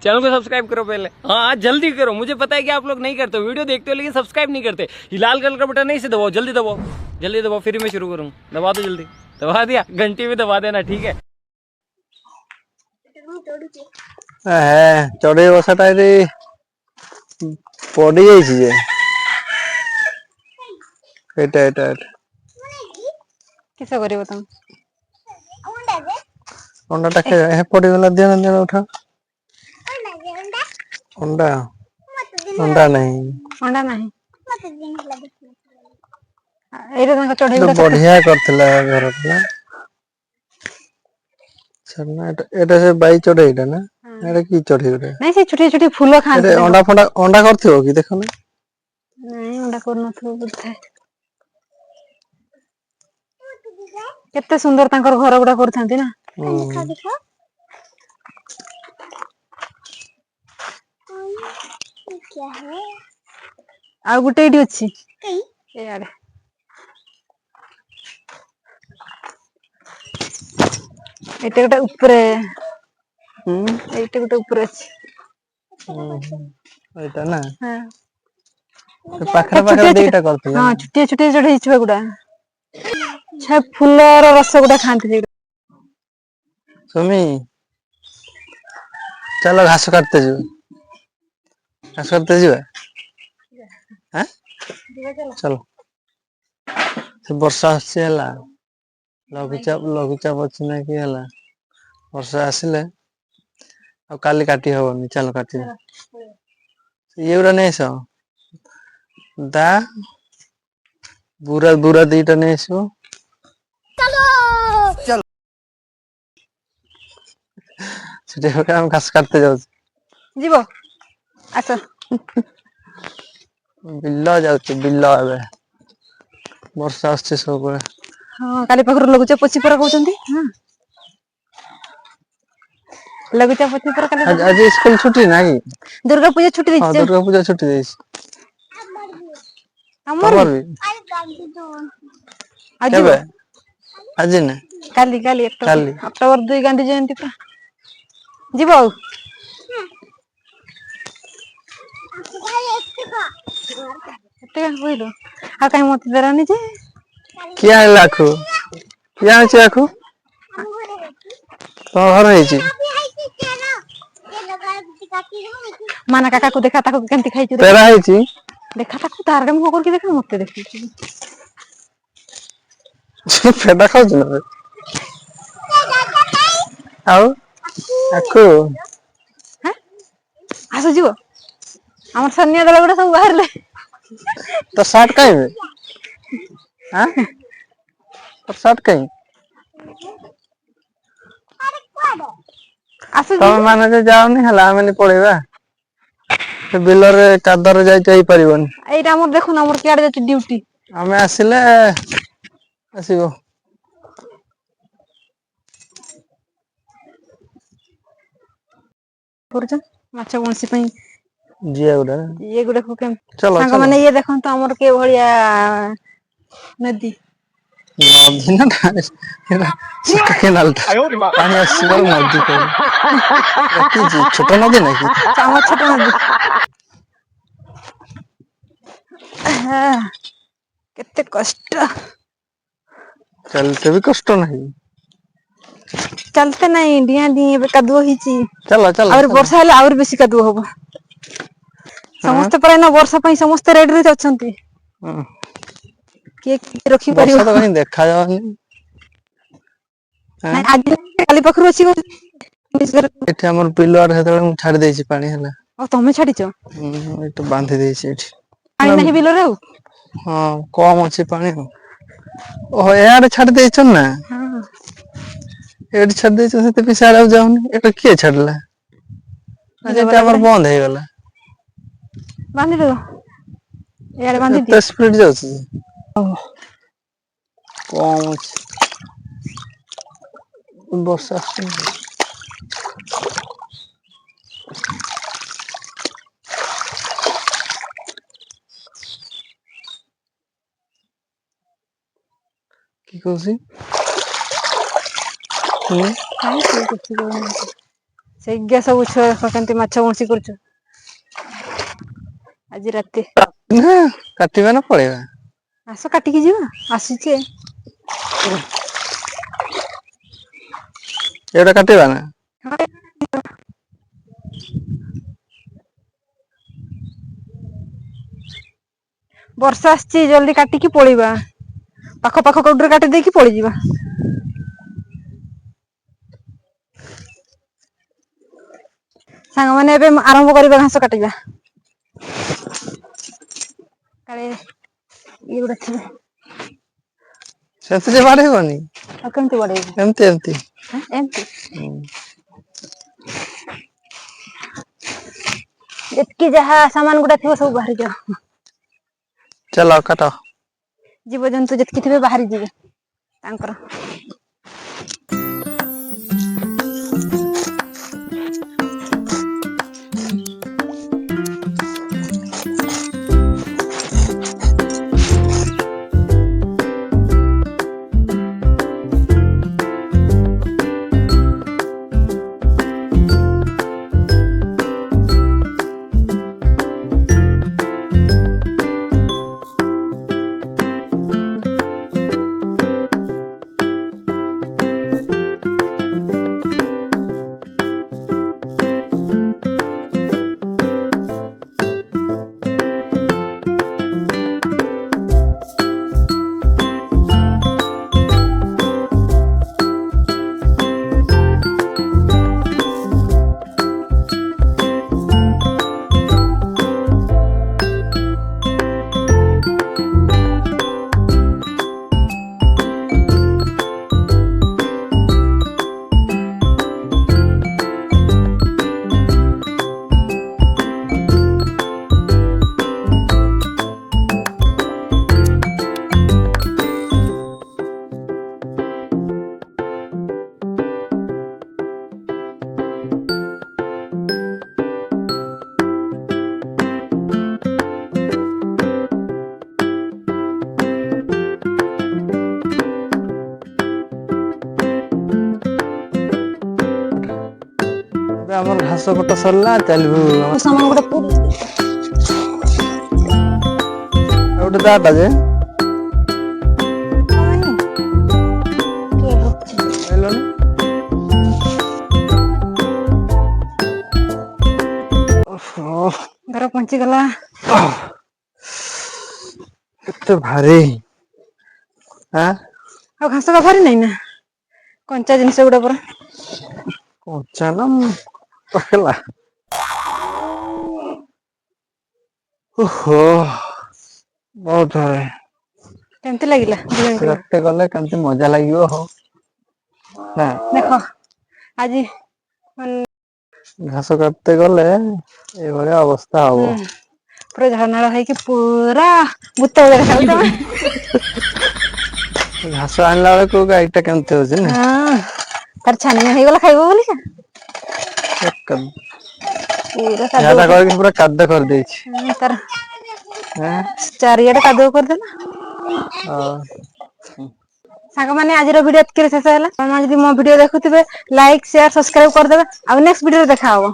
Channel को subscribe करो पहले। हाँ जल्दी करो, मुझे पता है कि आप लोग नहीं करते हो, वीडियो देखते हो लेकिन सब्सक्राइब नहीं करते। ये लाल कलर का बटन नहीं से दबाओ, जल्दी दबाओ, जल्दी दबाओ, फिर मैं शुरू करूँ। दबा दो जल्दी, दबा दिया, घंटी भी दबा देना, ठीक है। चढ़े बसाटा पड़ी जाइए किस करियो तुम अंडाटा पड़गला दिया दिया उठा अंडा अंडा नहीं अंडा नहीं एटा चढ़े तो बढ़िया करथिला घर पिला छन्ना एटा से बाई चढ़े एटा ना एटा की चढ़े रे नहीं से छोटी छोटी फूल खान एटा अंडा करथियो की देखो ना नहीं अंडा कर नथो बुझे केते सुंदर तांकर घर गुडा करथांती ना देखा देखा क्या है आ गुटे एडी अछि ए आड़े एटे गोटे ऊपरे एटे गोटे ऊपरे अछि एटा ना हां पाखरे पाखरे देटा करथिला हां छुटे छुटे चढ़े छुआ गुडा छ फूलर रस गुडा खांती सुमी चलो घास काटते जो घास काटते जो हैं चलो से वर्षा आसी हला लघुचाप अच्छी ना कि हला वर्षा आसिले अब काली काटी हबनी चलो काटी ये उड़ा नहीं सो दा बुरा बुरा दीटा नहीं सो चलो सेटे हम घास काटते जाऊ जीवो अच्छा बिल्ला जाऊ बिल्ला एबे वर्षा आछे सब हां काली पाखर लगुचे पची पर कहउचंती हां लगुचा पची पर काली आज स्कूल छुट्टी नहीं दुर्गा पूजा छुट्टी हां दैछ दुर्गा पूजा छुट्टी देइस हमर भी आज केबे आज ना काली काली अक्टोबर 2 गांधी जयंती पर जीवो एते होइलो आ काई मत देरानी जे किया लाखो किया छै आखो तो घर है माना काका को देखा ताको केमती खाइछु तेरा है देखा ताको तारडे मुह करके देखा मते देखि फेडा खाऊ ना आउ आखो हैं आसु जीवो हमर सन्या दला गुडा सब बाहरले तो शर्ट काई हां तो शर्ट काई आसु तमे माने जे जाओनी हला आमे पळेबा से बिलर कादर जाई जाई परिबन एटा हमर देखो ना हमर कियाडे जाची ड्यूटी आमे आसिले आसीबो पुरजा माछा कोनसी पई जिया उडा ये गुडा को केम चलो सांग चलो माने ये देखन तो हमर के भलिया नदी नदी ना छोटा केनाल पानी आसीबर नदी को की जी छोटा नदी ना की हमर छोटा नदी केते कष्ट चलते भी कष्ट नहीं चलते नहीं डिया डी कादुओ हिची चलो चलो और वर्षा हेले और बेसी कादुओ होबो समस्त पर ना वर्षा पई समस्त रेड रे अछंती के रखी परियो वर्षा तो कहीं देखा जावनी नहीं आज काली पखरु अछि एठी हमर पिलर हेतले मु छाडी देछि पानी हला ओ तमे छाडीचो एतो बांधी देछि एठी पानी नहीं बिलो रे हां कम अछि पानी ओ यार छाडी देछन ना हां एठी छाडी देछ सेते पिसारा जाउनी एटा के छाडला जेते हमर बंद हे गेला बांधी दो यार बांधी दी एते स्पीड जाउछि कम अछि वर्षा की कहसी काई से कुछ ସେଇଗା ସବୁ ଛୁଆ ଦେଖ କେମିତି ମାଛ ବଂଶୀ କରୁଛୁ ଆଜି ରାତି। ନା କାଟିବା ନା ପଳେଇବା। ଆସ କାଟିକି ଯିବା ଆସୁଛି। ଏଇଟା କାଟିବା ନା। ହଁ। ବର୍ଷା ଆସିଛି ଜଲଦି କାଟିକି ପଳେଇବା ପାଖ ପାଖ କୋଉଟିରେ କାଟି ଦେଇକି ପଳେଇଯିବା। ସାଙ୍ଗମାନେ ଏବେ ଆରମ୍ଭ କରିବା ଘାସ କାଟିବା। କାଳେ ଏଇଗୁଡା ଥିବ। ସେଥିରେ ବାଡେଇବନି ଆଉ କେମିତି ବଢେଇବୁ ଏମିତି ଏମିତି। ଏମିତି ହୁଁ। ଯେତିକି ଯାହା ସାମାନ ଗୁଡା ଥିବ ସବୁ ବାହାରି ଯାଉ। ଚାଲ କାଟ। ଜୀବଜନ୍ତୁ ଯେତିକି ଥିବେ ବାହାରି ଯିବେ ତାଙ୍କର। ଏବେ ଆମର ଘାସ କଟା ସରିଲା ଚାଲିବୁ। ସାମାନ ଗୁଡା ପୁରୀ ଆଉ ଗୋଟେ ଦାଟା ଯେ ଆଇଲନି। ଓହୋ। ଘର ପହଞ୍ଚିଗଲା। କେତେ ଭାରି ଆଁ। ଆଉ ଘାସ ସଫାରି ନାଇଁ ନା କଞ୍ଚା ଜିନିଷ ଗୁଡା ପରା। କଞ୍ଚା ନା ପାକେଲା। ଓହୋ ବହୁତ ଭାରି। କେମିତି ଲାଗିଲା ବୁଲାବୁଲି କରି? ରାସ୍ତାରେ ଗଲେ କେମତି ମଜା ଲାଗିବ ହଉ ନା। ଦେଖ ଆଜି ଘାସ କାଟତେ ଗଲେ ଏଇଭଳିଆ ଅବସ୍ଥା ହୁଁ ହବ। ପୁରା ଝାଳ ନାଳ ହେଇକି ପୁରା ଭୂତ ଭଳିଆ ଦେଖା ଯାଉଛ ତମେ। ଘାସ ଆଣିଲା ବେଳକୁ ଗାଈ ଟା କେମିତି ହଉଛି ନା। ହଁ ତାର ଛାନିଆ ହେଇଗଲା ଖାଇବ ବୋଲିକା। ପୁରା କାଦୁଅ ଯାହାଟା କହିକି ପୁରା କାଦୁଅ କରିଦେଇଛି। ତାର ଆଁ ଚାରିଆଡେ କାଦୁଅ କରିଦେଲା। ହଁ। ସାଙ୍ଗମାନେ ଆଜିର ଭିଡିଓ ଏତିକିରେ ଶେଷ ହେଲା ଆପଣ ଯଦି ମୋ ଭିଡିଓ ଦେଖୁଥିବେ ଲାଇକ୍ ସେୟାର ସବସ୍କ୍ରାଇବ କରିଦେବେ ଆଉ ନେକ୍ସଟ ଭିଡିଓରେ ଦେଖାହବ।